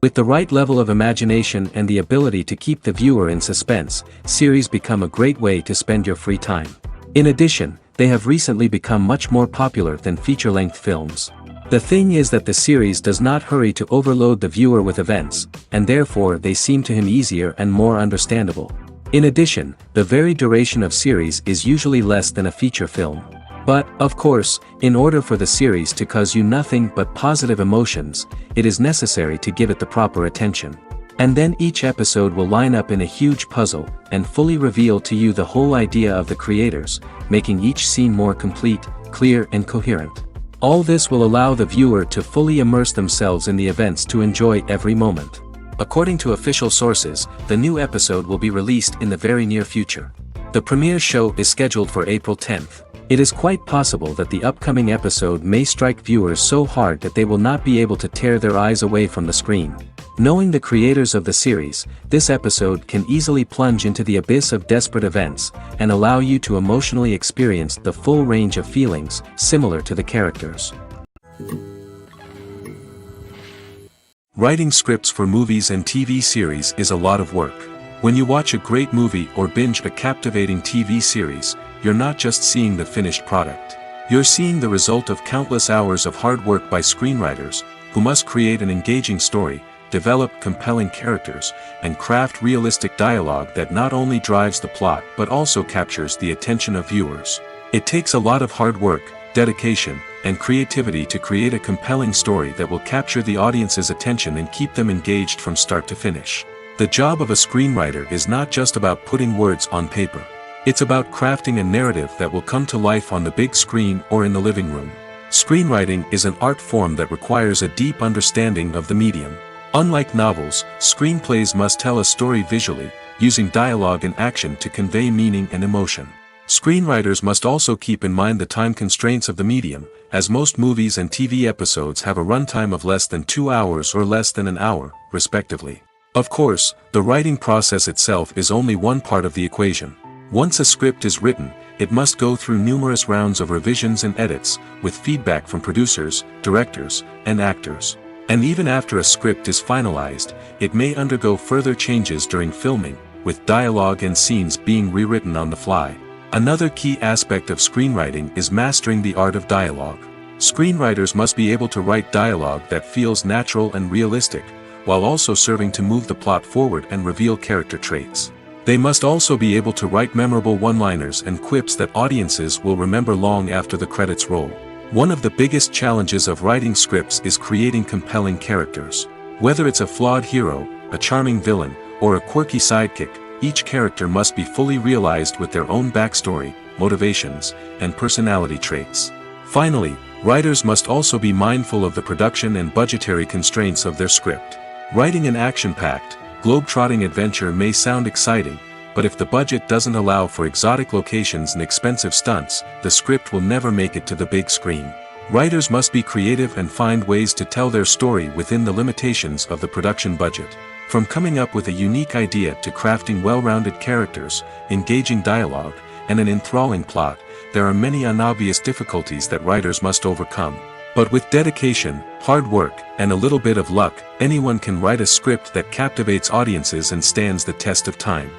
With the right level of imagination and the ability to keep the viewer in suspense, series become a great way to spend your free time. In addition, they have recently become much more popular than feature-length films. The thing is that the series does not hurry to overload the viewer with events, and therefore they seem to him easier and more understandable. In addition, the very duration of series is usually less than a feature film. But, of course, in order for the series to cause you nothing but positive emotions, it is necessary to give it the proper attention. And then each episode will line up in a huge puzzle, and fully reveal to you the whole idea of the creators, making each scene more complete, clear and coherent. All this will allow the viewer to fully immerse themselves in the events to enjoy every moment. According to official sources, the new episode will be released in the very near future. The premiere show is scheduled for April 10th. It is quite possible that the upcoming episode may strike viewers so hard that they will not be able to tear their eyes away from the screen. Knowing the creators of the series, this episode can easily plunge into the abyss of desperate events, and allow you to emotionally experience the full range of feelings, similar to the characters. Writing scripts for movies and TV series is a lot of work. When you watch a great movie or binge a captivating TV series, you're not just seeing the finished product. You're seeing the result of countless hours of hard work by screenwriters, who must create an engaging story, develop compelling characters, and craft realistic dialogue that not only drives the plot but also captures the attention of viewers. It takes a lot of hard work, dedication, and creativity to create a compelling story that will capture the audience's attention and keep them engaged from start to finish. The job of a screenwriter is not just about putting words on paper. It's about crafting a narrative that will come to life on the big screen or in the living room. Screenwriting is an art form that requires a deep understanding of the medium. Unlike novels, screenplays must tell a story visually, using dialogue and action to convey meaning and emotion. Screenwriters must also keep in mind the time constraints of the medium, as most movies and TV episodes have a runtime of less than 2 hours or less than an hour, respectively. Of course, the writing process itself is only one part of the equation. Once a script is written, it must go through numerous rounds of revisions and edits, with feedback from producers, directors, and actors. And even after a script is finalized, it may undergo further changes during filming, with dialogue and scenes being rewritten on the fly. Another key aspect of screenwriting is mastering the art of dialogue. Screenwriters must be able to write dialogue that feels natural and realistic, while also serving to move the plot forward and reveal character traits. They must also be able to write memorable one-liners and quips that audiences will remember long after the credits roll. One of the biggest challenges of writing scripts is creating compelling characters. Whether it's a flawed hero, a charming villain, or a quirky sidekick, each character must be fully realized with their own backstory, motivations, and personality traits. Finally, writers must also be mindful of the production and budgetary constraints of their script. Writing an action-packed, globe-trotting adventure may sound exciting, but if the budget doesn't allow for exotic locations and expensive stunts, the script will never make it to the big screen. Writers must be creative and find ways to tell their story within the limitations of the production budget. From coming up with a unique idea to crafting well-rounded characters, engaging dialogue, and an enthralling plot, there are many unobvious difficulties that writers must overcome. But with dedication, hard work, and a little bit of luck, anyone can write a script that captivates audiences and stands the test of time.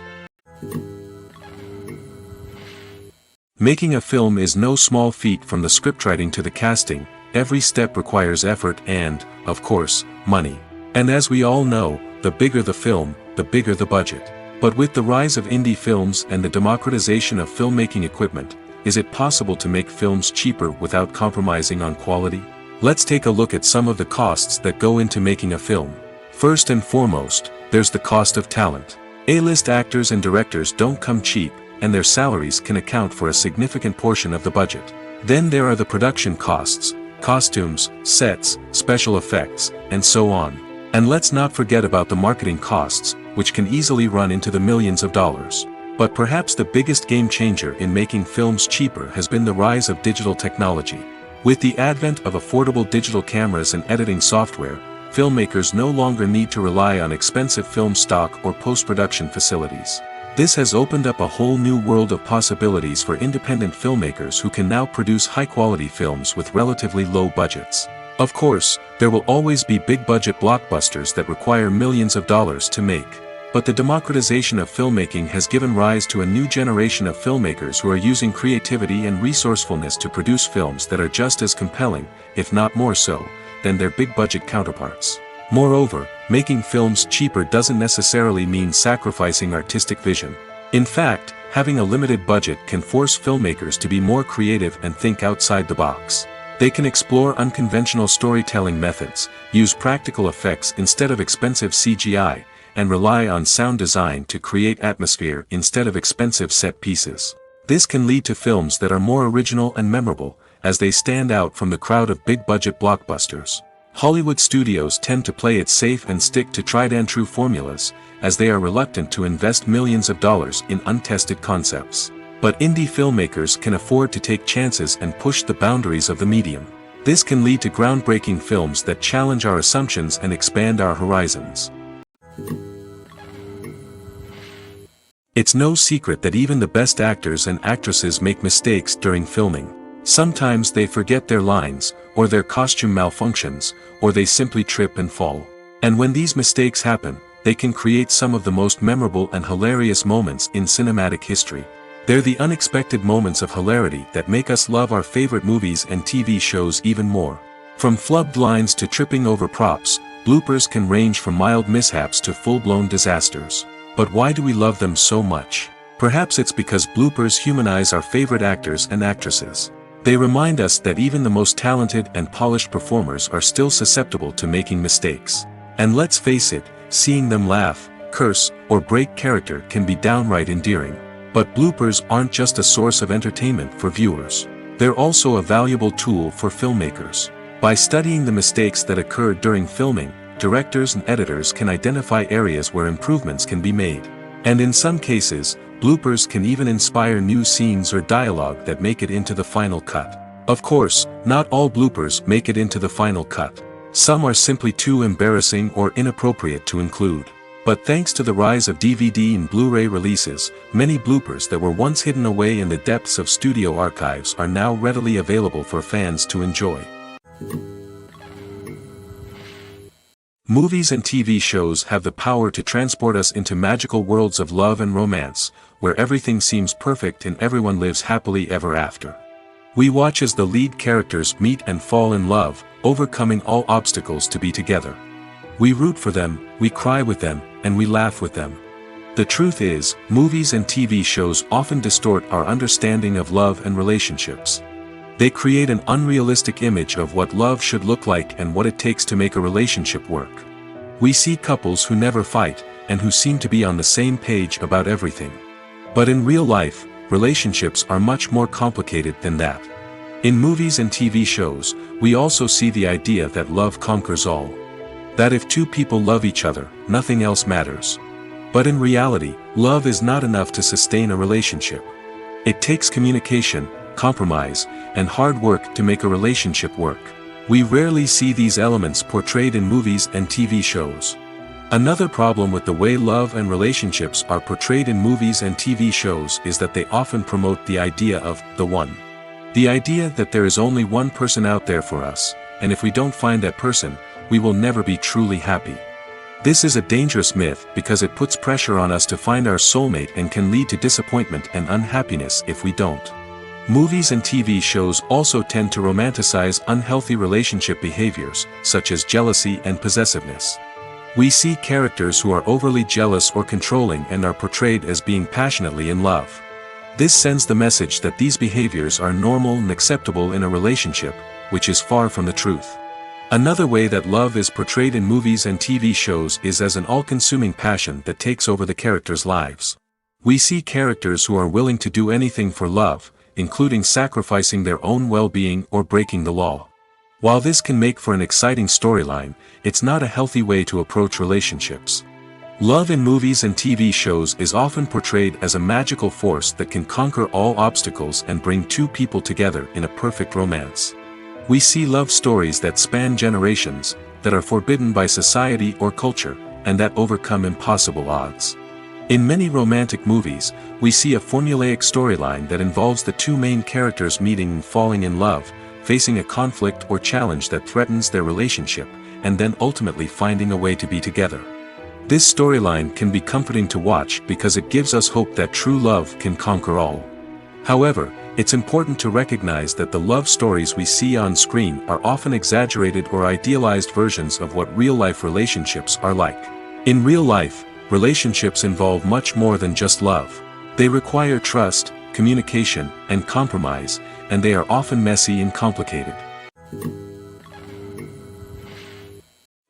Making a film is no small feat. From the scriptwriting to the casting, every step requires effort and, of course, money. And as we all know, the bigger the film, the bigger the budget. But with the rise of indie films and the democratization of filmmaking equipment, is it possible to make films cheaper without compromising on quality? Let's take a look at some of the costs that go into making a film. First and foremost, there's the cost of talent. A-list actors and directors don't come cheap, and their salaries can account for a significant portion of the budget. Then there are the production costs, costumes, sets, special effects, and so on. And let's not forget about the marketing costs, which can easily run into the millions of dollars. But perhaps the biggest game changer in making films cheaper has been the rise of digital technology. With the advent of affordable digital cameras and editing software, filmmakers no longer need to rely on expensive film stock or post-production facilities. This has opened up a whole new world of possibilities for independent filmmakers who can now produce high-quality films with relatively low budgets. Of course, there will always be big-budget blockbusters that require millions of dollars to make. But the democratization of filmmaking has given rise to a new generation of filmmakers who are using creativity and resourcefulness to produce films that are just as compelling, if not more so, than their big-budget counterparts. Moreover, making films cheaper doesn't necessarily mean sacrificing artistic vision. In fact, having a limited budget can force filmmakers to be more creative and think outside the box. They can explore unconventional storytelling methods, use practical effects instead of expensive CGI, and rely on sound design to create atmosphere instead of expensive set pieces. This can lead to films that are more original and memorable, as they stand out from the crowd of big-budget blockbusters. Hollywood studios tend to play it safe and stick to tried-and-true formulas, as they are reluctant to invest millions of dollars in untested concepts. But indie filmmakers can afford to take chances and push the boundaries of the medium. This can lead to groundbreaking films that challenge our assumptions and expand our horizons. It's no secret that even the best actors and actresses make mistakes during filming. Sometimes they forget their lines, or their costume malfunctions, or they simply trip and fall. And when these mistakes happen, they can create some of the most memorable and hilarious moments in cinematic history. They're the unexpected moments of hilarity that make us love our favorite movies and TV shows even more. From flubbed lines to tripping over props, bloopers can range from mild mishaps to full-blown disasters. But why do we love them so much? Perhaps it's because bloopers humanize our favorite actors and actresses. They remind us that even the most talented and polished performers are still susceptible to making mistakes. And let's face it, seeing them laugh, curse, or break character can be downright endearing. But bloopers aren't just a source of entertainment for viewers. They're also a valuable tool for filmmakers. By studying the mistakes that occurred during filming, directors and editors can identify areas where improvements can be made. And in some cases, bloopers can even inspire new scenes or dialogue that make it into the final cut. Of course, not all bloopers make it into the final cut. Some are simply too embarrassing or inappropriate to include. But thanks to the rise of DVD and Blu-ray releases, many bloopers that were once hidden away in the depths of studio archives are now readily available for fans to enjoy. Movies and TV shows have the power to transport us into magical worlds of love and romance, where everything seems perfect and everyone lives happily ever after. We watch as the lead characters meet and fall in love, overcoming all obstacles to be together. We root for them, we cry with them, and we laugh with them. The truth is, movies and TV shows often distort our understanding of love and relationships. They create an unrealistic image of what love should look like and what it takes to make a relationship work. We see couples who never fight, and who seem to be on the same page about everything. But in real life, relationships are much more complicated than that. In movies and TV shows, we also see the idea that love conquers all. That if two people love each other, nothing else matters. But in reality, love is not enough to sustain a relationship. It takes communication, compromise, and hard work to make a relationship work. We rarely see these elements portrayed in movies and TV shows. Another problem with the way love and relationships are portrayed in movies and TV shows is that they often promote the idea of the one. The idea that there is only one person out there for us, and if we don't find that person, we will never be truly happy. This is a dangerous myth because it puts pressure on us to find our soulmate and can lead to disappointment and unhappiness if we don't. Movies and TV shows also tend to romanticize unhealthy relationship behaviors, such as jealousy and possessiveness. We see characters who are overly jealous or controlling and are portrayed as being passionately in love. This sends the message that these behaviors are normal and acceptable in a relationship, which is far from the truth. Another way that love is portrayed in movies and TV shows is as an all-consuming passion that takes over the characters' lives. We see characters who are willing to do anything for love, including sacrificing their own well-being or breaking the law. While this can make for an exciting storyline, it's not a healthy way to approach relationships. Love in movies and TV shows is often portrayed as a magical force that can conquer all obstacles and bring two people together in a perfect romance. We see love stories that span generations, that are forbidden by society or culture, and that overcome impossible odds. In many romantic movies, we see a formulaic storyline that involves the two main characters meeting and falling in love, facing a conflict or challenge that threatens their relationship, and then ultimately finding a way to be together. This storyline can be comforting to watch because it gives us hope that true love can conquer all. However, it's important to recognize that the love stories we see on screen are often exaggerated or idealized versions of what real-life relationships are like. In real life, relationships involve much more than just love. They require trust, communication, and compromise, and they are often messy and complicated.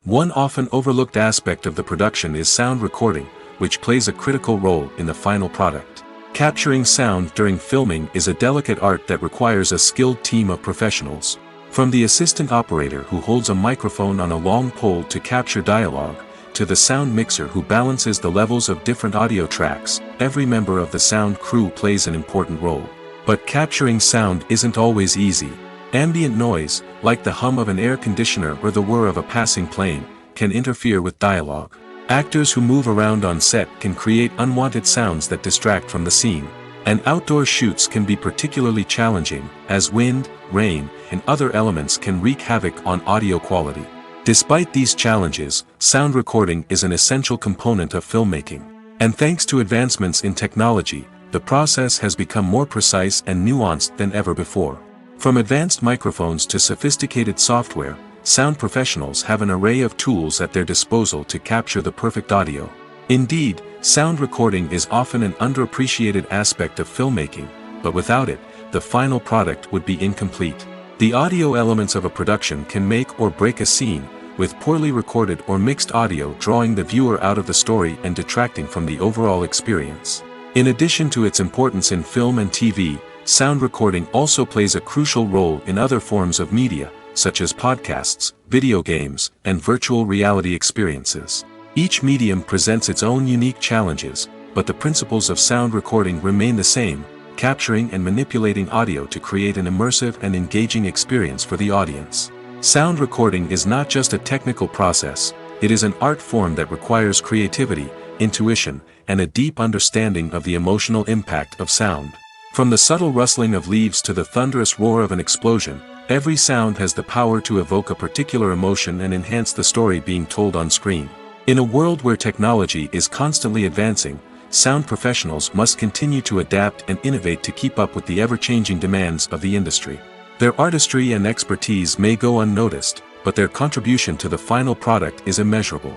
One often overlooked aspect of the production is sound recording, which plays a critical role in the final product. Capturing sound during filming is a delicate art that requires a skilled team of professionals. From the assistant operator who holds a microphone on a long pole to capture dialogue, to the sound mixer who balances the levels of different audio tracks, every member of the sound crew plays an important role. But capturing sound isn't always easy. Ambient noise, like the hum of an air conditioner or the whir of a passing plane, can interfere with dialogue. Actors who move around on set can create unwanted sounds that distract from the scene. And outdoor shoots can be particularly challenging, as wind, rain, and other elements can wreak havoc on audio quality. Despite these challenges, sound recording is an essential component of filmmaking. And thanks to advancements in technology, the process has become more precise and nuanced than ever before. From advanced microphones to sophisticated software, sound professionals have an array of tools at their disposal to capture the perfect audio. Indeed, sound recording is often an underappreciated aspect of filmmaking, but without it, the final product would be incomplete. The audio elements of a production can make or break a scene, with poorly recorded or mixed audio drawing the viewer out of the story and detracting from the overall experience. In addition to its importance in film and TV, sound recording also plays a crucial role in other forms of media, such as podcasts, video games, and virtual reality experiences. Each medium presents its own unique challenges, but the principles of sound recording remain the same, capturing and manipulating audio to create an immersive and engaging experience for the audience. Sound recording is not just a technical process, it is an art form that requires creativity, intuition, and a deep understanding of the emotional impact of sound. From the subtle rustling of leaves to the thunderous roar of an explosion, every sound has the power to evoke a particular emotion and enhance the story being told on screen. In a world where technology is constantly advancing, sound professionals must continue to adapt and innovate to keep up with the ever-changing demands of the industry. Their artistry and expertise may go unnoticed, but their contribution to the final product is immeasurable.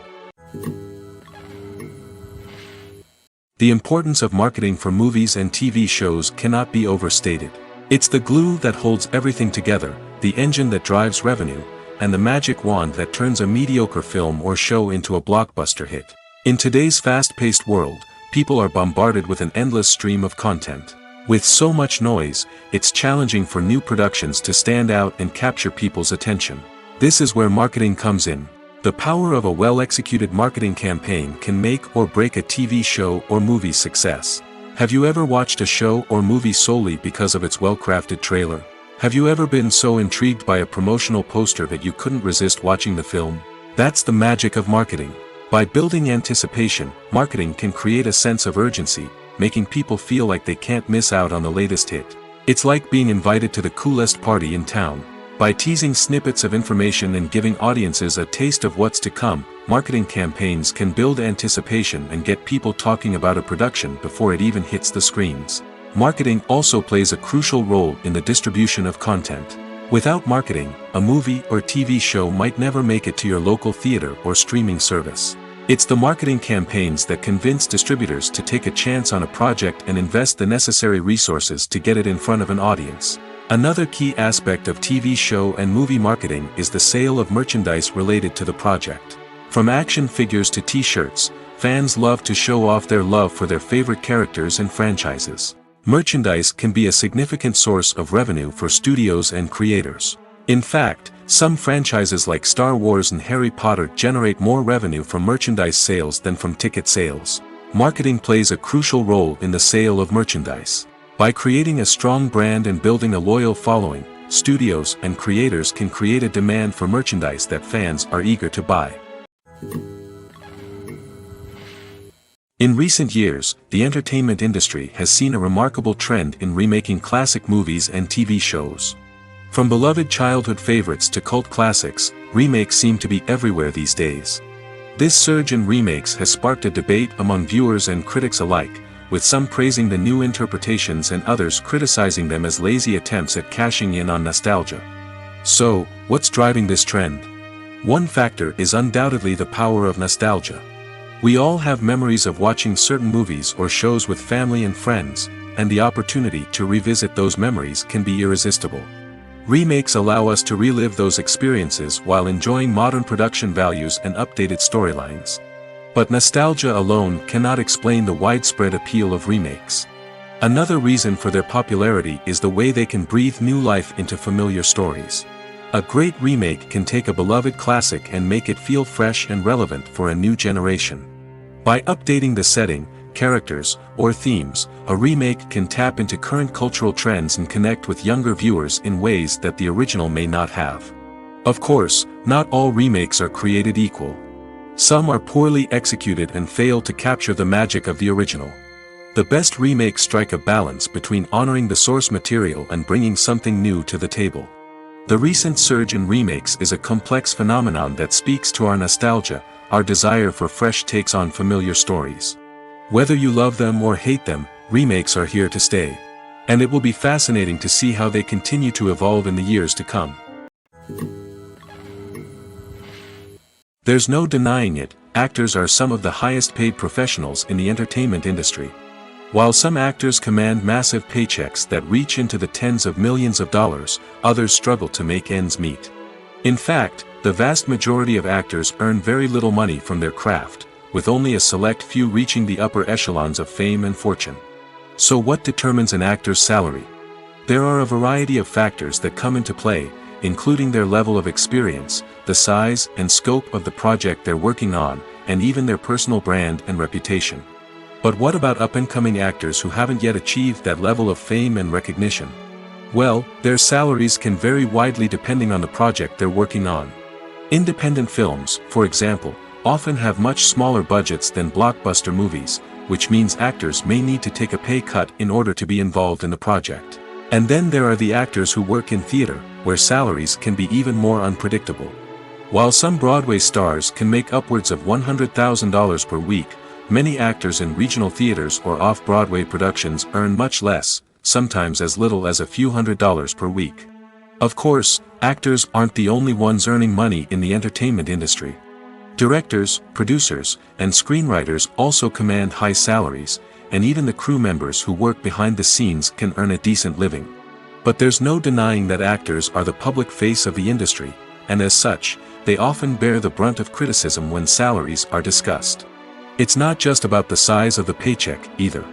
The importance of marketing for movies and TV shows cannot be overstated. It's the glue that holds everything together, the engine that drives revenue, and the magic wand that turns a mediocre film or show into a blockbuster hit. In today's fast-paced world, people are bombarded with an endless stream of content. With so much noise, it's challenging for new productions to stand out and capture people's attention. This is where marketing comes in. The power of a well-executed marketing campaign can make or break a TV show or movie's success. Have you ever watched a show or movie solely because of its well-crafted trailer? Have you ever been so intrigued by a promotional poster that you couldn't resist watching the film? That's the magic of marketing. By building anticipation, marketing can create a sense of urgency, making people feel like they can't miss out on the latest hit. It's like being invited to the coolest party in town. By teasing snippets of information and giving audiences a taste of what's to come, marketing campaigns can build anticipation and get people talking about a production before it even hits the screens. Marketing also plays a crucial role in the distribution of content. Without marketing, a movie or TV show might never make it to your local theater or streaming service. It's the marketing campaigns that convince distributors to take a chance on a project and invest the necessary resources to get it in front of an audience. Another key aspect of TV show and movie marketing is the sale of merchandise related to the project. From action figures to t-shirts, fans love to show off their love for their favorite characters and franchises. Merchandise can be a significant source of revenue for studios and creators. In fact, some franchises like Star Wars and Harry Potter generate more revenue from merchandise sales than from ticket sales. Marketing plays a crucial role in the sale of merchandise. By creating a strong brand and building a loyal following, studios and creators can create a demand for merchandise that fans are eager to buy. In recent years, the entertainment industry has seen a remarkable trend in remaking classic movies and TV shows. From beloved childhood favorites to cult classics, remakes seem to be everywhere these days. This surge in remakes has sparked a debate among viewers and critics alike, with some praising the new interpretations and others criticizing them as lazy attempts at cashing in on nostalgia. So, what's driving this trend? One factor is undoubtedly the power of nostalgia. We all have memories of watching certain movies or shows with family and friends, and the opportunity to revisit those memories can be irresistible. Remakes allow us to relive those experiences while enjoying modern production values and updated storylines. But nostalgia alone cannot explain the widespread appeal of remakes. Another reason for their popularity is the way they can breathe new life into familiar stories. A great remake can take a beloved classic and make it feel fresh and relevant for a new generation. By updating the setting, characters, or themes, a remake can tap into current cultural trends and connect with younger viewers in ways that the original may not have. Of course, not all remakes are created equal. Some are poorly executed and fail to capture the magic of the original. The best remakes strike a balance between honoring the source material and bringing something new to the table. The recent surge in remakes is a complex phenomenon that speaks to our nostalgia, our desire for fresh takes on familiar stories. Whether you love them or hate them, remakes are here to stay. And it will be fascinating to see how they continue to evolve in the years to come. There's no denying it, actors are some of the highest paid professionals in the entertainment industry. While some actors command massive paychecks that reach into the tens of millions of dollars, others struggle to make ends meet. In fact, the vast majority of actors earn very little money from their craft, with only a select few reaching the upper echelons of fame and fortune. So what determines an actor's salary? There are a variety of factors that come into play, including their level of experience, the size and scope of the project they're working on, and even their personal brand and reputation. But what about up-and-coming actors who haven't yet achieved that level of fame and recognition? Well, their salaries can vary widely depending on the project they're working on. Independent films, for example, often have much smaller budgets than blockbuster movies, which means actors may need to take a pay cut in order to be involved in the project. And then there are the actors who work in theater, where salaries can be even more unpredictable. While some Broadway stars can make upwards of $100,000 per week, many actors in regional theaters or off-Broadway productions earn much less, sometimes as little as a few $100s per week. Of course, actors aren't the only ones earning money in the entertainment industry. Directors, producers, and screenwriters also command high salaries, and even the crew members who work behind the scenes can earn a decent living. But there's no denying that actors are the public face of the industry, and as such, they often bear the brunt of criticism when salaries are discussed. It's not just about the size of the paycheck, either.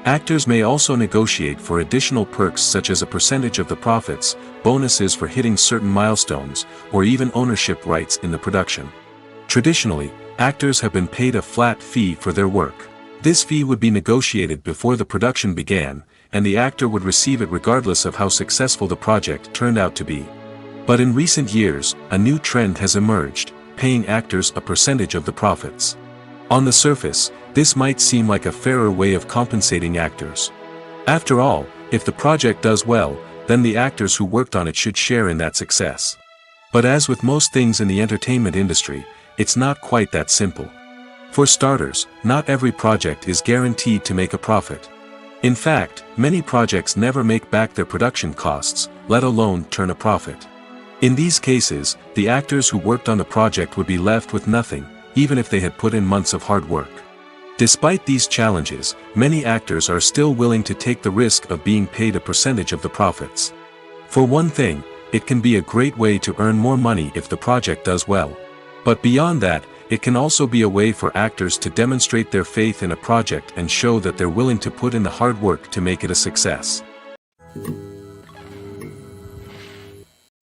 Actors may also negotiate for additional perks such as a percentage of the profits, bonuses for hitting certain milestones, or even ownership rights in the production. Traditionally, actors have been paid a flat fee for their work. This fee would be negotiated before the production began, and the actor would receive it regardless of how successful the project turned out to be. But in recent years, a new trend has emerged, paying actors a percentage of the profits. On the surface, this might seem like a fairer way of compensating actors. After all, if the project does well, then the actors who worked on it should share in that success. But as with most things in the entertainment industry, it's not quite that simple. For starters, not every project is guaranteed to make a profit. In fact, many projects never make back their production costs, let alone turn a profit. In these cases, the actors who worked on the project would be left with nothing, even if they had put in months of hard work. Despite these challenges, many actors are still willing to take the risk of being paid a percentage of the profits. For one thing, it can be a great way to earn more money if the project does well. But beyond that, it can also be a way for actors to demonstrate their faith in a project and show that they're willing to put in the hard work to make it a success.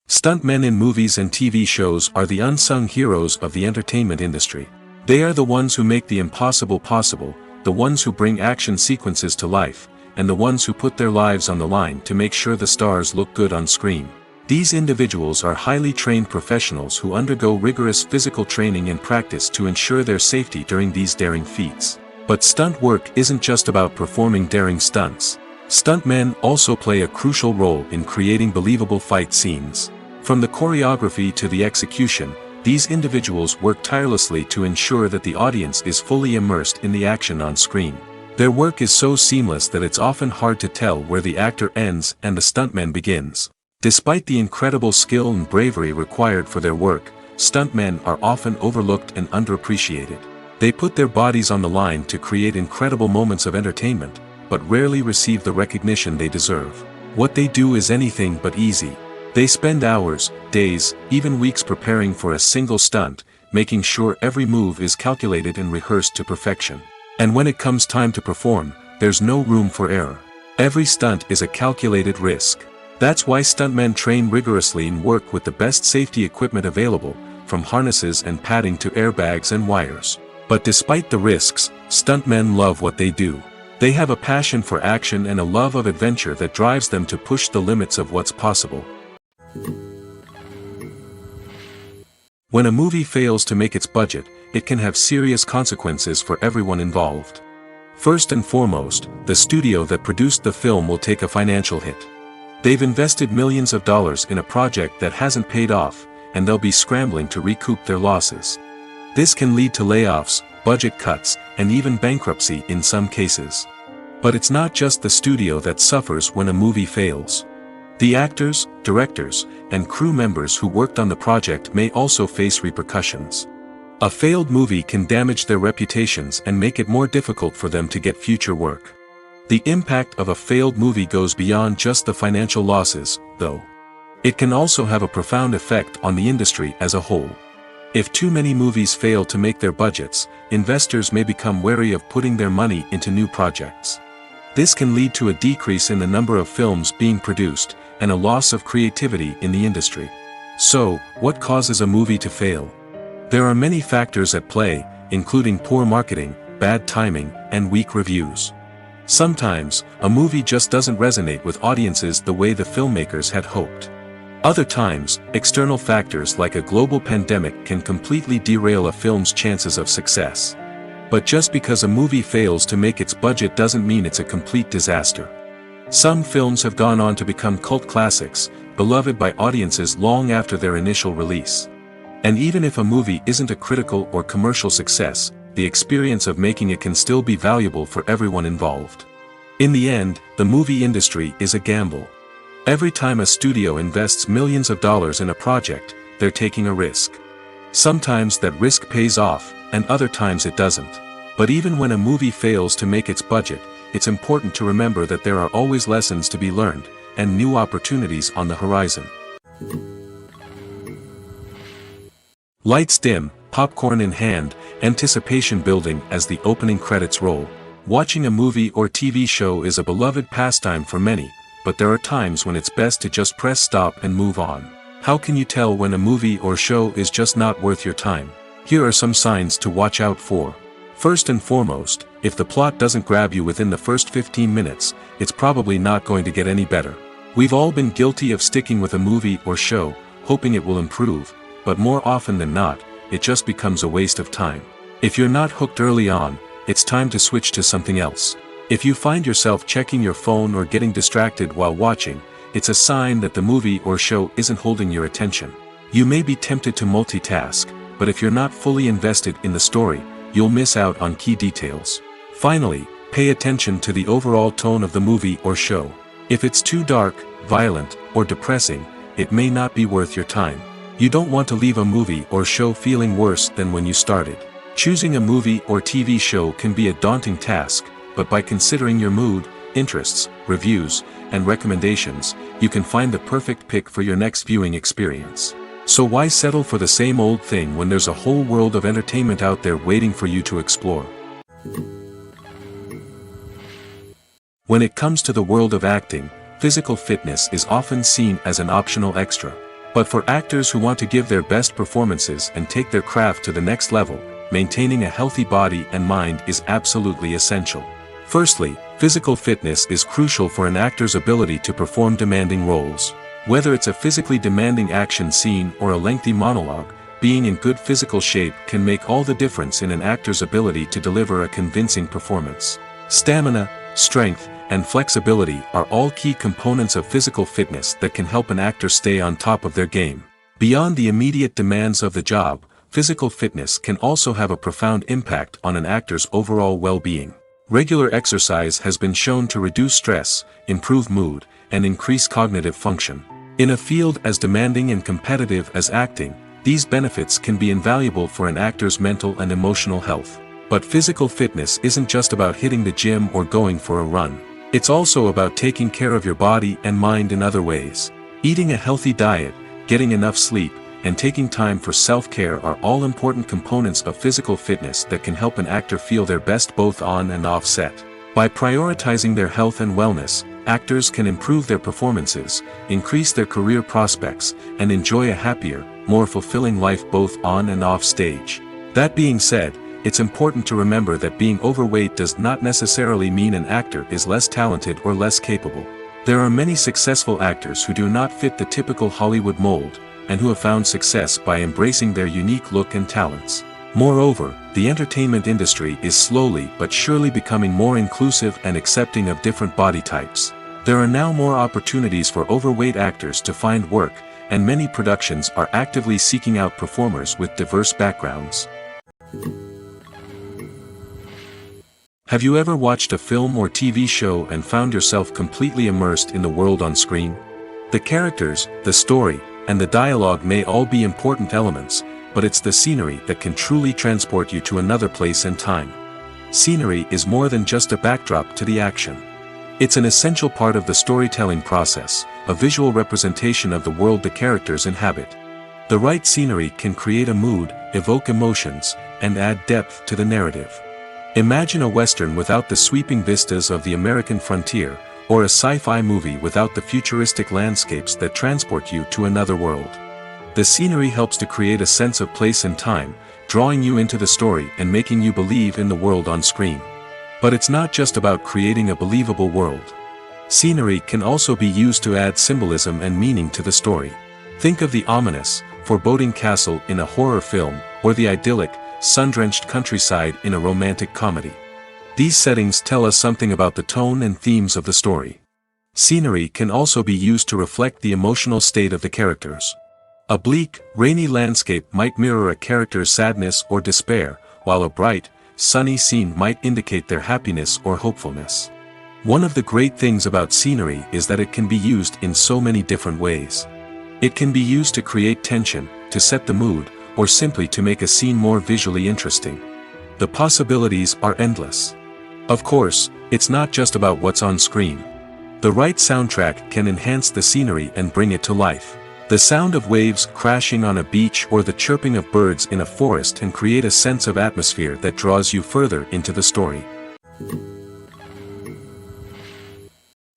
Stuntmen in movies and TV shows are the unsung heroes of the entertainment industry. They are the ones who make the impossible possible, the ones who bring action sequences to life, and the ones who put their lives on the line to make sure the stars look good on screen. These individuals are highly trained professionals who undergo rigorous physical training and practice to ensure their safety during these daring feats. But stunt work isn't just about performing daring stunts. Stuntmen also play a crucial role in creating believable fight scenes. From the choreography to the execution, these individuals work tirelessly to ensure that the audience is fully immersed in the action on screen. Their work is so seamless that it's often hard to tell where the actor ends and the stuntman begins. Despite the incredible skill and bravery required for their work, stuntmen are often overlooked and underappreciated. They put their bodies on the line to create incredible moments of entertainment, but rarely receive the recognition they deserve. What they do is anything but easy. They spend hours, days, even weeks preparing for a single stunt, making sure every move is calculated and rehearsed to perfection. And when it comes time to perform, there's no room for error. Every stunt is a calculated risk. That's why stuntmen train rigorously and work with the best safety equipment available, from harnesses and padding to airbags and wires. But despite the risks, stuntmen love what they do. They have a passion for action and a love of adventure that drives them to push the limits of what's possible. When a movie fails to make its budget, it can have serious consequences for everyone involved. First and foremost, the studio that produced the film will take a financial hit. They've invested millions of dollars in a project that hasn't paid off, and they'll be scrambling to recoup their losses. This can lead to layoffs, budget cuts, and even bankruptcy in some cases. But it's not just the studio that suffers when a movie fails. The actors, directors, and crew members who worked on the project may also face repercussions. A failed movie can damage their reputations and make it more difficult for them to get future work. The impact of a failed movie goes beyond just the financial losses, though. It can also have a profound effect on the industry as a whole. If too many movies fail to make their budgets, investors may become wary of putting their money into new projects. This can lead to a decrease in the number of films being produced, and a loss of creativity in the industry. So, what causes a movie to fail? There are many factors at play, including poor marketing, bad timing, and weak reviews. Sometimes, a movie just doesn't resonate with audiences the way the filmmakers had hoped. Other times, external factors like a global pandemic can completely derail a film's chances of success. But just because a movie fails to make its budget doesn't mean it's a complete disaster. Some films have gone on to become cult classics, beloved by audiences long after their initial release. And even if a movie isn't a critical or commercial success, the experience of making it can still be valuable for everyone involved. In the end, the movie industry is a gamble. Every time a studio invests millions of dollars in a project, they're taking a risk. Sometimes that risk pays off, and other times it doesn't. But even when a movie fails to make its budget, it's important to remember that there are always lessons to be learned, and new opportunities on the horizon. Lights dim, popcorn in hand, anticipation building as the opening credits roll. Watching a movie or TV show is a beloved pastime for many, but there are times when it's best to just press stop and move on. How can you tell when a movie or show is just not worth your time? Here are some signs to watch out for. First and foremost, if the plot doesn't grab you within the first 15 minutes, it's probably not going to get any better. We've all been guilty of sticking with a movie or show, hoping it will improve, but more often than not, it just becomes a waste of time. If you're not hooked early on, it's time to switch to something else. If you find yourself checking your phone or getting distracted while watching, it's a sign that the movie or show isn't holding your attention. You may be tempted to multitask, but if you're not fully invested in the story, you'll miss out on key details. Finally, pay attention to the overall tone of the movie or show. If it's too dark, violent, or depressing, it may not be worth your time. You don't want to leave a movie or show feeling worse than when you started. Choosing a movie or TV show can be a daunting task, but by considering your mood, interests, reviews, and recommendations, you can find the perfect pick for your next viewing experience. So why settle for the same old thing when there's a whole world of entertainment out there waiting for you to explore? When it comes to the world of acting, physical fitness is often seen as an optional extra. But for actors who want to give their best performances and take their craft to the next level, maintaining a healthy body and mind is absolutely essential. Firstly, physical fitness is crucial for an actor's ability to perform demanding roles. Whether it's a physically demanding action scene or a lengthy monologue, being in good physical shape can make all the difference in an actor's ability to deliver a convincing performance. Stamina, strength, and flexibility are all key components of physical fitness that can help an actor stay on top of their game. Beyond the immediate demands of the job, physical fitness can also have a profound impact on an actor's overall well-being. Regular exercise has been shown to reduce stress, improve mood, and increase cognitive function. In a field as demanding and competitive as acting, these benefits can be invaluable for an actor's mental and emotional health. But physical fitness isn't just about hitting the gym or going for a run. It's also about taking care of your body and mind in other ways. Eating a healthy diet, getting enough sleep, and taking time for self-care are all important components of physical fitness that can help an actor feel their best both on and off set. By prioritizing their health and wellness, actors can improve their performances, increase their career prospects, and enjoy a happier, more fulfilling life both on and off stage. That being said, it's important to remember that being overweight does not necessarily mean an actor is less talented or less capable. There are many successful actors who do not fit the typical Hollywood mold, and who have found success by embracing their unique look and talents. Moreover, the entertainment industry is slowly but surely becoming more inclusive and accepting of different body types. There are now more opportunities for overweight actors to find work, and many productions are actively seeking out performers with diverse backgrounds. Have you ever watched a film or TV show and found yourself completely immersed in the world on screen? The characters, the story, and the dialogue may all be important elements, but it's the scenery that can truly transport you to another place and time. Scenery is more than just a backdrop to the action. It's an essential part of the storytelling process, a visual representation of the world the characters inhabit. The right scenery can create a mood, evoke emotions, and add depth to the narrative. Imagine a Western without the sweeping vistas of the American frontier, or a sci-fi movie without the futuristic landscapes that transport you to another world. The scenery helps to create a sense of place and time, drawing you into the story and making you believe in the world on screen. But it's not just about creating a believable world. Scenery can also be used to add symbolism and meaning to the story. Think of the ominous, foreboding castle in a horror film, or the idyllic, sun-drenched countryside in a romantic comedy. These settings tell us something about the tone and themes of the story. Scenery can also be used to reflect the emotional state of the characters. A bleak, rainy landscape might mirror a character's sadness or despair, while a bright, sunny scene might indicate their happiness or hopefulness. One of the great things about scenery is that it can be used in so many different ways. It can be used to create tension, to set the mood, or simply to make a scene more visually interesting. The possibilities are endless. Of course, it's not just about what's on screen. The right soundtrack can enhance the scenery and bring it to life. The sound of waves crashing on a beach or the chirping of birds in a forest can create a sense of atmosphere that draws you further into the story.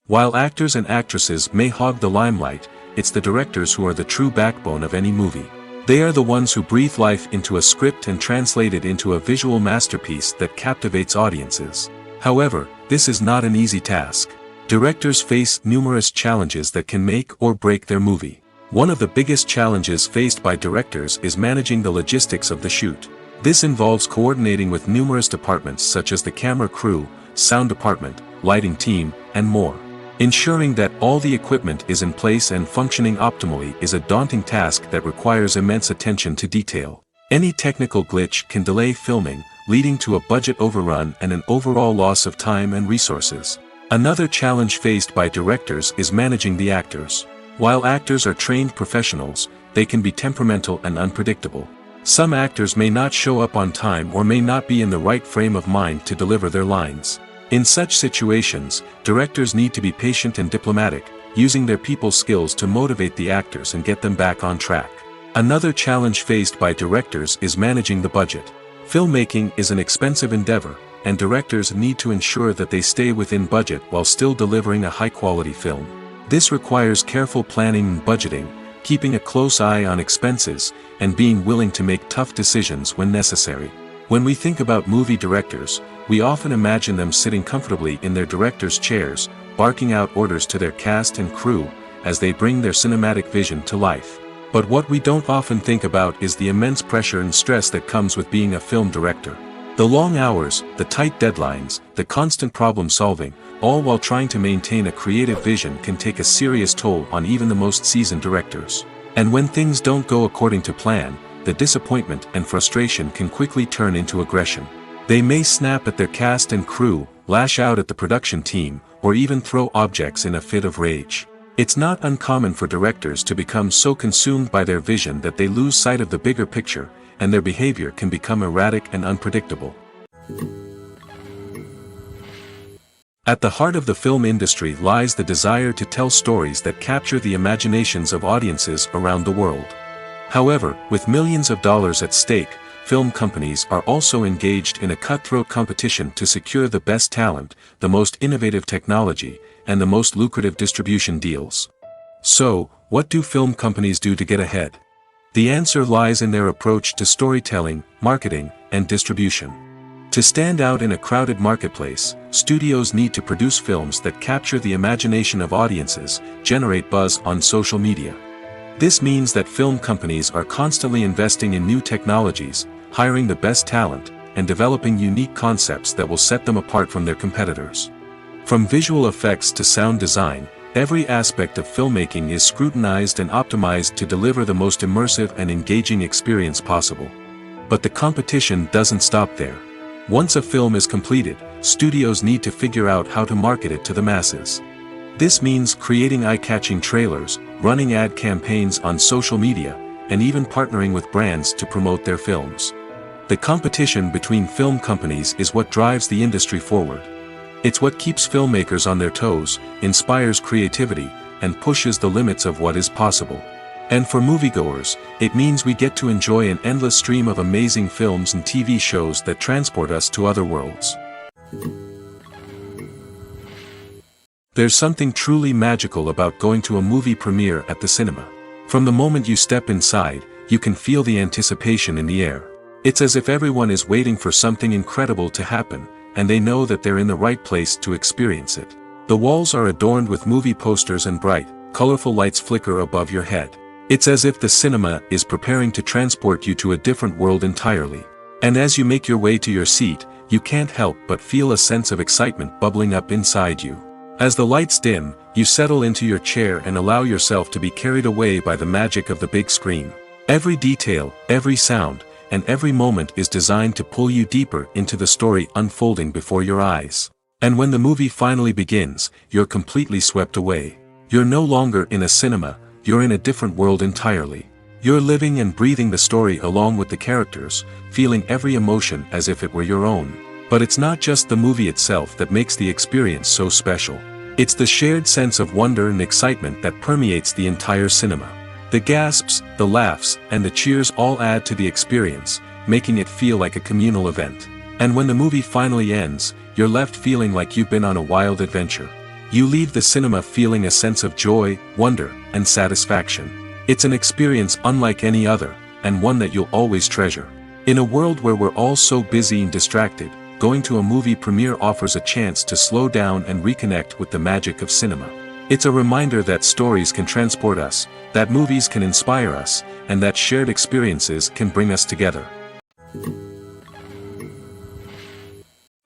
While actors and actresses may hog the limelight, it's the directors who are the true backbone of any movie. They are the ones who breathe life into a script and translate it into a visual masterpiece that captivates audiences. However, this is not an easy task. Directors face numerous challenges that can make or break their movie. One of the biggest challenges faced by directors is managing the logistics of the shoot. This involves coordinating with numerous departments such as the camera crew, sound department, lighting team, and more. Ensuring that all the equipment is in place and functioning optimally is a daunting task that requires immense attention to detail. Any technical glitch can delay filming, leading to a budget overrun and an overall loss of time and resources. Another challenge faced by directors is managing the actors. While actors are trained professionals, they can be temperamental and unpredictable. Some actors may not show up on time or may not be in the right frame of mind to deliver their lines. In such situations, directors need to be patient and diplomatic, using their people skills to motivate the actors and get them back on track. Another challenge faced by directors is managing the budget. Filmmaking is an expensive endeavor, and directors need to ensure that they stay within budget while still delivering a high-quality film. This requires careful planning and budgeting, keeping a close eye on expenses, and being willing to make tough decisions when necessary. When we think about movie directors, we often imagine them sitting comfortably in their director's chairs, barking out orders to their cast and crew, as they bring their cinematic vision to life. But what we don't often think about is the immense pressure and stress that comes with being a film director. The long hours, the tight deadlines, the constant problem solving, all while trying to maintain a creative vision can take a serious toll on even the most seasoned directors. And when things don't go according to plan, the disappointment and frustration can quickly turn into aggression. They may snap at their cast and crew, lash out at the production team, or even throw objects in a fit of rage. It's not uncommon for directors to become so consumed by their vision that they lose sight of the bigger picture, and their behavior can become erratic and unpredictable. At the heart of the film industry lies the desire to tell stories that capture the imaginations of audiences around the world. However, with millions of dollars at stake, film companies are also engaged in a cutthroat competition to secure the best talent, the most innovative technology, and the most lucrative distribution deals. So, what do film companies do to get ahead? The answer lies in their approach to storytelling, marketing, and distribution. To stand out in a crowded marketplace, studios need to produce films that capture the imagination of audiences, generate buzz on social media. This means that film companies are constantly investing in new technologies, hiring the best talent, and developing unique concepts that will set them apart from their competitors. From visual effects to sound design, every aspect of filmmaking is scrutinized and optimized to deliver the most immersive and engaging experience possible. But the competition doesn't stop there. Once a film is completed, studios need to figure out how to market it to the masses. This means creating eye-catching trailers, running ad campaigns on social media, and even partnering with brands to promote their films. The competition between film companies is what drives the industry forward. It's what keeps filmmakers on their toes, inspires creativity, and pushes the limits of what is possible. And for moviegoers, it means we get to enjoy an endless stream of amazing films and TV shows that transport us to other worlds. There's something truly magical about going to a movie premiere at the cinema. From the moment you step inside, you can feel the anticipation in the air. It's as if everyone is waiting for something incredible to happen, and they know that they're in the right place to experience it. The walls are adorned with movie posters and bright, colorful lights flicker above your head. It's as if the cinema is preparing to transport you to a different world entirely. And as you make your way to your seat, you can't help but feel a sense of excitement bubbling up inside you. As the lights dim, you settle into your chair and allow yourself to be carried away by the magic of the big screen. Every detail, every sound, and every moment is designed to pull you deeper into the story unfolding before your eyes. And when the movie finally begins, you're completely swept away. You're no longer in a cinema, you're in a different world entirely. You're living and breathing the story along with the characters, feeling every emotion as if it were your own. But it's not just the movie itself that makes the experience so special. It's the shared sense of wonder and excitement that permeates the entire cinema. The gasps, the laughs, and the cheers all add to the experience, making it feel like a communal event. And when the movie finally ends, you're left feeling like you've been on a wild adventure. You leave the cinema feeling a sense of joy, wonder, and satisfaction. It's an experience unlike any other, and one that you'll always treasure. In a world where we're all so busy and distracted, going to a movie premiere offers a chance to slow down and reconnect with the magic of cinema. It's a reminder that stories can transport us, that movies can inspire us, and that shared experiences can bring us together.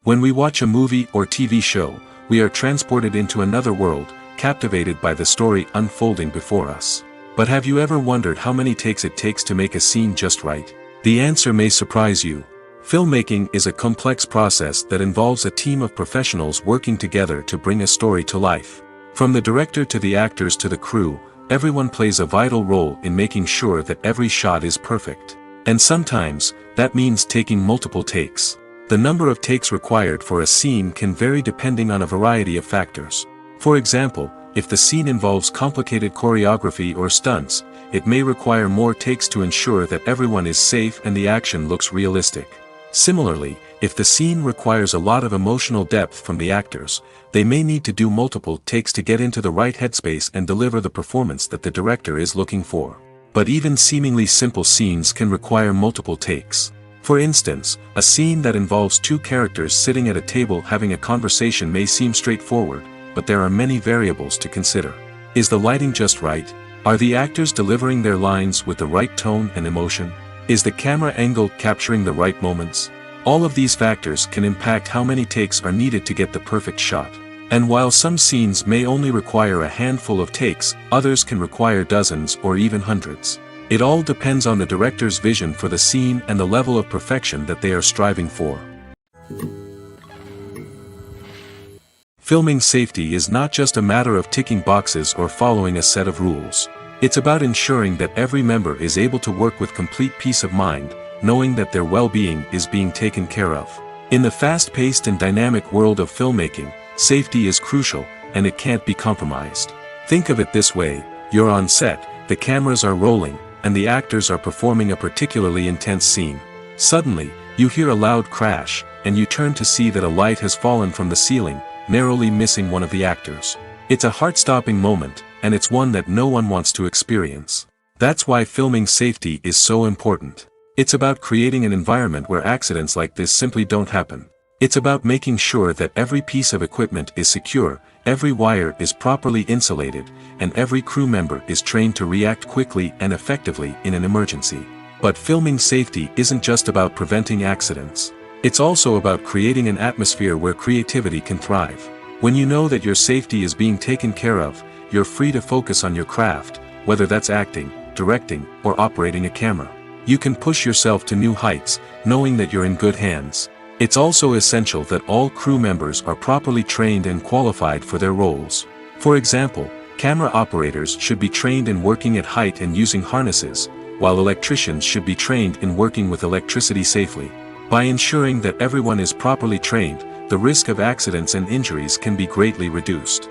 When we watch a movie or TV show, we are transported into another world, captivated by the story unfolding before us. But have you ever wondered how many takes it takes to make a scene just right? The answer may surprise you. Filmmaking is a complex process that involves a team of professionals working together to bring a story to life. From the director to the actors to the crew, everyone plays a vital role in making sure that every shot is perfect. And sometimes, that means taking multiple takes. The number of takes required for a scene can vary depending on a variety of factors. For example, if the scene involves complicated choreography or stunts, it may require more takes to ensure that everyone is safe and the action looks realistic. Similarly, if the scene requires a lot of emotional depth from the actors, they may need to do multiple takes to get into the right headspace and deliver the performance that the director is looking for. But even seemingly simple scenes can require multiple takes. For instance, a scene that involves two characters sitting at a table having a conversation may seem straightforward, but there are many variables to consider. Is the lighting just right? Are the actors delivering their lines with the right tone and emotion? Is the camera angle capturing the right moments? All of these factors can impact how many takes are needed to get the perfect shot. And while some scenes may only require a handful of takes, others can require dozens or even hundreds. It all depends on the director's vision for the scene and the level of perfection that they are striving for. Filming safety is not just a matter of ticking boxes or following a set of rules. It's about ensuring that every member is able to work with complete peace of mind, knowing that their well-being is being taken care of. In the fast-paced and dynamic world of filmmaking, safety is crucial, and it can't be compromised. Think of it this way: you're on set, the cameras are rolling, and the actors are performing a particularly intense scene. Suddenly, you hear a loud crash, and you turn to see that a light has fallen from the ceiling, narrowly missing one of the actors. It's a heart-stopping moment, and it's one that no one wants to experience. That's why filming safety is so important. It's about creating an environment where accidents like this simply don't happen. It's about making sure that every piece of equipment is secure, every wire is properly insulated, and every crew member is trained to react quickly and effectively in an emergency. But filming safety isn't just about preventing accidents. It's also about creating an atmosphere where creativity can thrive. When you know that your safety is being taken care of, you're free to focus on your craft, whether that's acting, directing, or operating a camera. You can push yourself to new heights, knowing that you're in good hands. It's also essential that all crew members are properly trained and qualified for their roles. For example, camera operators should be trained in working at height and using harnesses, while electricians should be trained in working with electricity safely. By ensuring that everyone is properly trained, the risk of accidents and injuries can be greatly reduced.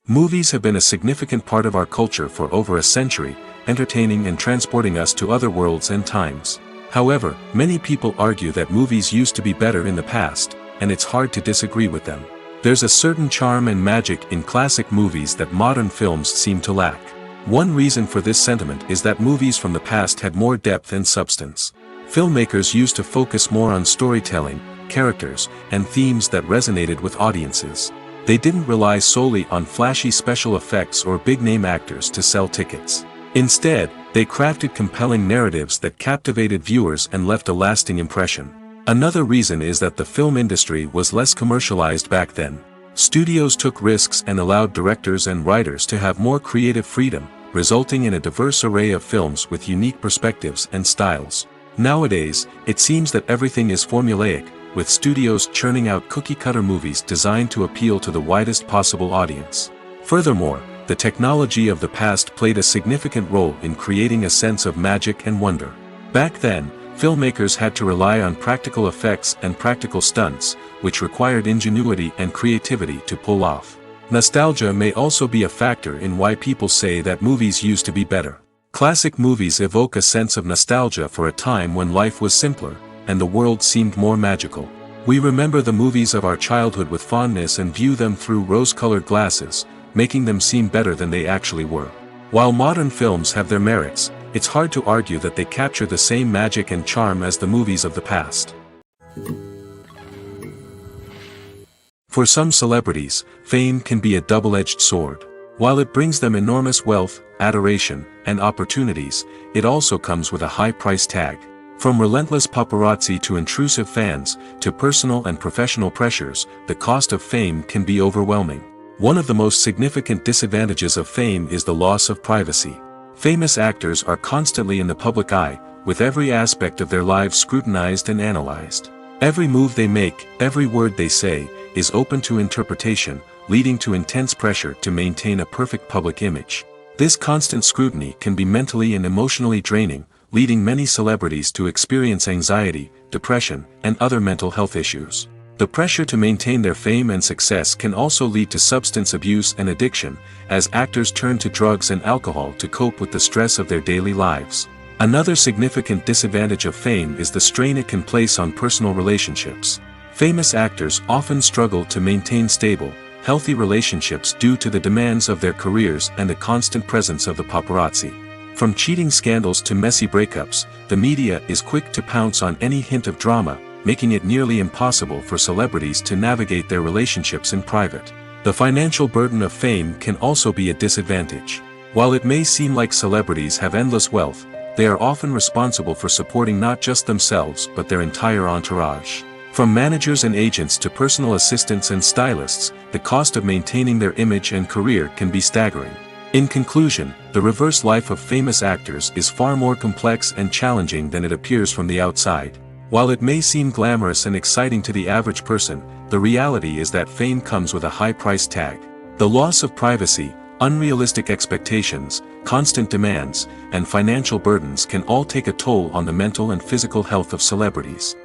Movies have been a significant part of our culture for over a century, entertaining and transporting us to other worlds and times. However, many people argue that movies used to be better in the past, and it's hard to disagree with them. There's a certain charm and magic in classic movies that modern films seem to lack. One reason for this sentiment is that movies from the past had more depth and substance. Filmmakers used to focus more on storytelling, characters, and themes that resonated with audiences. They didn't rely solely on flashy special effects or big-name actors to sell tickets. Instead, they crafted compelling narratives that captivated viewers and left a lasting impression. Another reason is that the film industry was less commercialized back then. Studios took risks and allowed directors and writers to have more creative freedom, resulting in a diverse array of films with unique perspectives and styles. Nowadays, it seems that everything is formulaic, with studios churning out cookie-cutter movies designed to appeal to the widest possible audience. Furthermore, the technology of the past played a significant role in creating a sense of magic and wonder. Back then, filmmakers had to rely on practical effects and practical stunts, which required ingenuity and creativity to pull off. Nostalgia may also be a factor in why people say that movies used to be better. Classic movies evoke a sense of nostalgia for a time when life was simpler, and the world seemed more magical. We remember the movies of our childhood with fondness and view them through rose-colored glasses, making them seem better than they actually were. While modern films have their merits, it's hard to argue that they capture the same magic and charm as the movies of the past. For some celebrities, fame can be a double-edged sword. While it brings them enormous wealth, adoration, and opportunities, it also comes with a high price tag. From relentless paparazzi to intrusive fans, to personal and professional pressures, the cost of fame can be overwhelming. One of the most significant disadvantages of fame is the loss of privacy. Famous actors are constantly in the public eye, with every aspect of their lives scrutinized and analyzed. Every move they make, every word they say, is open to interpretation, leading to intense pressure to maintain a perfect public image. This constant scrutiny can be mentally and emotionally draining, leading many celebrities to experience anxiety, depression, and other mental health issues. The pressure to maintain their fame and success can also lead to substance abuse and addiction, as actors turn to drugs and alcohol to cope with the stress of their daily lives. Another significant disadvantage of fame is the strain it can place on personal relationships. Famous actors often struggle to maintain stable, healthy relationships due to the demands of their careers and the constant presence of the paparazzi. From cheating scandals to messy breakups, the media is quick to pounce on any hint of drama, making it nearly impossible for celebrities to navigate their relationships in private. The financial burden of fame can also be a disadvantage. While it may seem like celebrities have endless wealth, they are often responsible for supporting not just themselves but their entire entourage. From managers and agents to personal assistants and stylists, the cost of maintaining their image and career can be staggering. In conclusion, the reverse life of famous actors is far more complex and challenging than it appears from the outside. While it may seem glamorous and exciting to the average person, the reality is that fame comes with a high price tag. The loss of privacy, unrealistic expectations, constant demands, and financial burdens can all take a toll on the mental and physical health of celebrities.